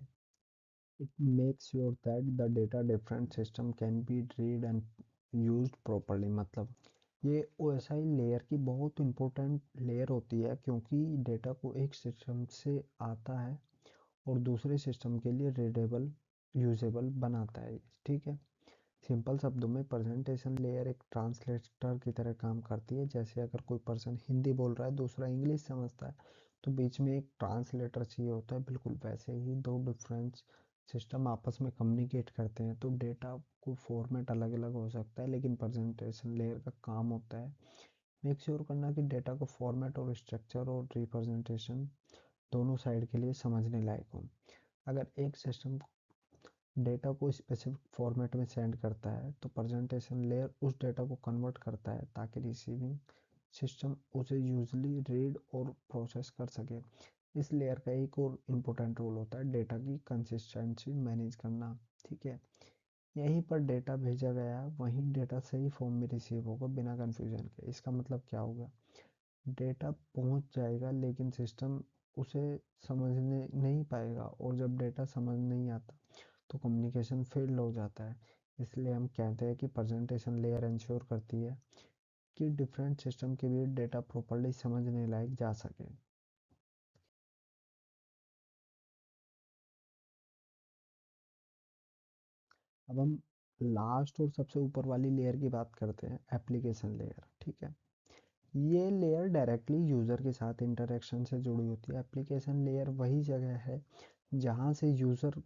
It makes sure that the data different system can be read and used properly। मतलब ये OSI लेयर की बहुत इंपॉर्टेंट लेयर होती है, क्योंकि डेटा को एक सिस्टम से आता है और दूसरे सिस्टम के लिए रीडेबल, यूजेबल बनाता है। ठीक है। सिंपल शब्दों में प्रेजेंटेशन लेयर एक ट्रांसलेटर की तरह काम करती है। जैसे अगर कोई पर्सन हिंदी बोल रहा है, दूसरा इंग्लिश समझता है, तो बीच में एक ट्रांसलेटर चाहिए होता है। बिल्कुल वैसे ही दो डिफरेंट सिस्टम आपस में कम्युनिकेट करते हैं, तो डेटा को फॉर्मेट अलग अलग हो सकता है, लेकिन प्रेजेंटेशन लेयर का काम होता है मेक श्योर करना कि डेटा को फॉर्मेट और स्ट्रक्चर और रिप्रेजेंटेशन दोनों साइड के लिए समझने लायक हो। अगर एक सिस्टम डेटा को स्पेसिफिक फॉर्मेट में सेंड करता है, तो प्रेजेंटेशन लेयर उस डेटा को कन्वर्ट करता है ताकि रिसीविंग सिस्टम उसे यूजली रीड और प्रोसेस कर सके। इस लेयर का एक और इम्पोर्टेंट रोल होता है डेटा की कंसिस्टेंसी मैनेज करना। ठीक है। यहीं पर डेटा भेजा गया वहीं डेटा सही फॉर्म में रिसीव होगा बिना कंफ्यूजन के। इसका मतलब क्या होगा? डेटा पहुंच जाएगा लेकिन सिस्टम उसे समझने नहीं पाएगा, और जब डेटा समझ नहीं आता तो कम्युनिकेशन फेल हो जाता है। इसलिए हम कहते हैं कि प्रेजेंटेशन लेयर इंश्योर करती है कि डिफरेंट सिस्टम के बीच डेटा प्रॉपर्ली समझने लायक जा सके। अब हम लास्ट और सबसे ऊपर वाली लेयर की बात करते हैं, एप्लीकेशन लेयर। ठीक है। ये लेयर डायरेक्टली यूज़र के साथ इंटरेक्शन से जुड़ी होती है। एप्लीकेशन लेयर वही जगह है जहाँ से यूज़र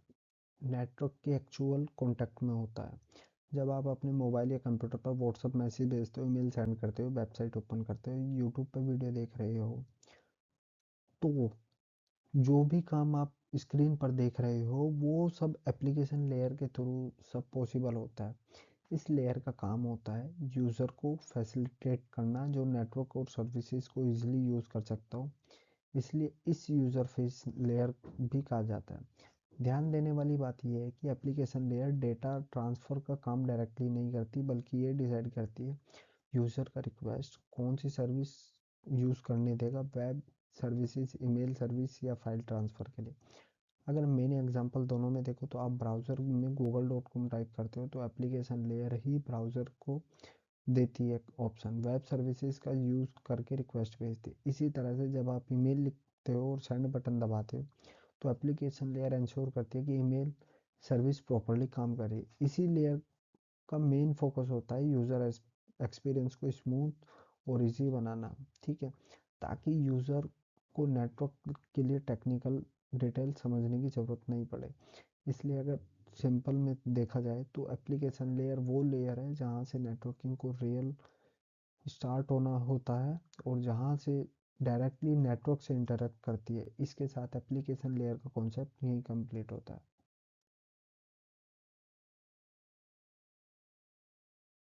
नेटवर्क के एक्चुअल कॉन्टैक्ट में होता है। जब आप अपने मोबाइल या कंप्यूटर पर व्हाट्सएप मैसेज भेजते हो, ईमेल सेंड करते हो, वेबसाइट ओपन करते हो, यूट्यूब पर वीडियो देख रहे हो, तो जो भी काम आप स्क्रीन पर देख रहे हो वो सब एप्लीकेशन लेयर के थ्रू सब पॉसिबल होता है। इस लेयर का काम होता है यूज़र को फैसिलिटेट करना, जो नेटवर्क और सर्विसेज को इजीली यूज़ कर सकता हो। इसलिए इस यूज़र फेस लेयर भी कहा जाता है। ध्यान देने वाली बात यह है कि एप्लीकेशन लेयर डेटा ट्रांसफ़र का काम डायरेक्टली नहीं करती, बल्कि ये डिसाइड करती है यूज़र का रिक्वेस्ट कौन सी सर्विस यूज़ करने देगा, वेब सर्विसेज, ईमेल सर्विस या फाइल ट्रांसफ़र के लिए। अगर मैंने एग्जांपल दोनों में देखो, तो आप ब्राउज़र में google.com टाइप करते हो तो एप्लीकेशन लेयर ही ब्राउज़र को देती है ऑप्शन, वेब सर्विसेज का यूज़ करके रिक्वेस्ट भेजती है। इसी तरह से जब आप ईमेल लिखते हो और सेंड बटन दबाते हो, तो एप्लीकेशन लेयर इंश्योर करती है कि ईमेल सर्विस प्रॉपर्ली काम करे। इसी लेयर का मेन फोकस होता है यूज़र एक्सपीरियंस को स्मूथ और इजी बनाना। ठीक है। ताकि यूज़र को नेटवर्क के लिए टेक्निकल डिटेल समझने की ज़रूरत नहीं पड़े। इसलिए अगर सिंपल में देखा जाए तो एप्लीकेशन लेयर वो लेयर है जहाँ से नेटवर्किंग को रियल स्टार्ट होना होता है, और जहाँ से डायरेक्टली नेटवर्क से इंटरेक्ट करती है। इसके साथ एप्लीकेशन लेयर का कॉन्सेप्ट यही कंप्लीट होता है।